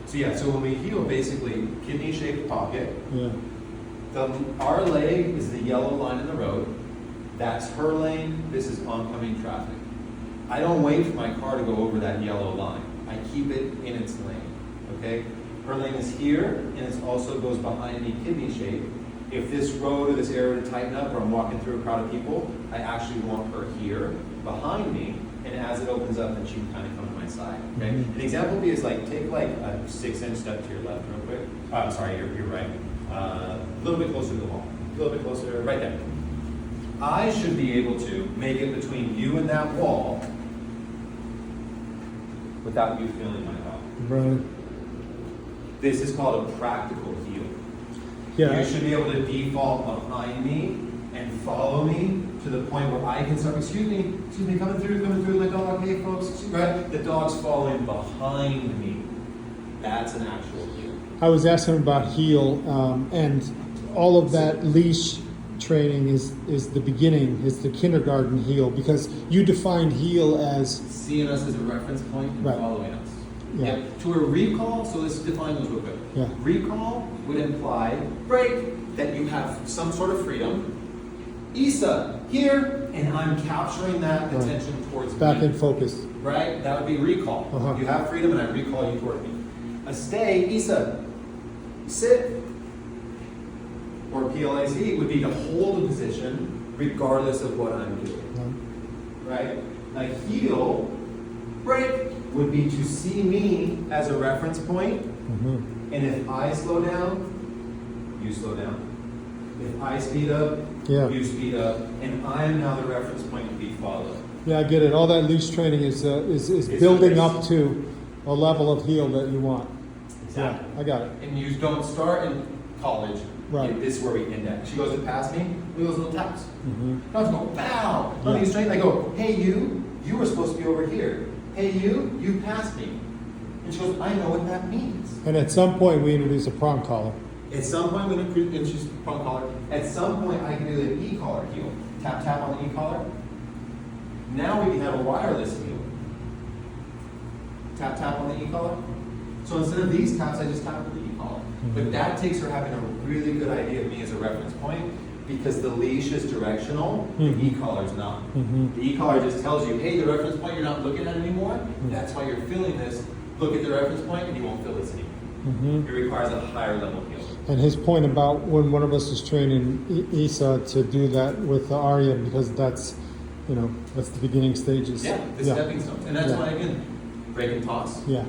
So yeah, so when we heel, basically, kidney-shaped pocket. Yeah. Our leg is the yellow line in the road. That's her lane, this is oncoming traffic. I don't wait for my car to go over that yellow line. I keep it in its lane, okay? Her lane is here, and it also goes behind me kidney shape. If this road or this area were to tighten up, or I'm walking through a crowd of people, I actually want her here, behind me, and as it opens up, then she can kind of come to my side, okay? Mhm. An example would be is like, take like a 6-inch step to your left real quick. I'm sorry, you're right. A little bit closer to the wall. A little bit closer, right there. I should be able to make it between you and that wall without you feeling my dog. Right. This is called a practical heel. Yeah. You should be able to default behind me and follow me to the point where I can start, excuse me, coming through, my dog, hey folks, right? The dog's following behind me. That's an actual heel. I was asking about heel, and all of that leash training is the beginning, is the kindergarten heel, because you defined heel as Seeing us as a reference point and Right. following us. Yeah. To a recall, so let's define those real quick. Yeah. Recall would imply, break, that you have some sort of freedom. Issa, here, and I'm capturing that Right. attention towards back me. in focus. Right? That would be recall. Uh-huh. You have freedom and I recall you toward me. A stay, Issa, sit, or PLAC would be to hold a position regardless of what I'm doing. Right? A heel, break, would be to see me as a reference point, Mhm. and if I slow down, you slow down. If I speed up, Yeah. you speed up, and I am now the reference point to be followed. Yeah, I get it. All that leash training is It's building a- up to a level of heel that you want. Exactly. Yeah, I got it. And you don't start in college. Right. This is where we index. She goes to pass me, we those little taps. Mhm. I was going, pow! Let Yeah. me straight. I go, hey you were supposed to be over here. Hey you passed me. And she goes, I know what that means. And at some point, we introduce a prong collar. At some point, when and she's prong collar. At some point, I can do the e-collar heel. Tap tap on the e-collar. Now we can have a wireless heel. Tap tap on the e-collar. So instead of these taps, I just tap with the e-collar. But that takes her having a really good idea of me as a reference point, because the leash is directional, the Mhm. e-collar is not. Mhm. The e-collar just tells you, hey, the reference point you're not looking at anymore. That's why you're feeling this. Look at the reference point and you won't feel this anymore. Mhm. It requires a higher level heel. And his point about when one of us is training Isa to do that with the Arya, because that's the beginning stages. Yeah, the stepping stones. And that's Yeah. why, again, break and toss, Yeah.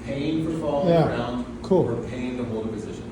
paying for fall on Yeah. the ground, Cool. or paying to hold a position.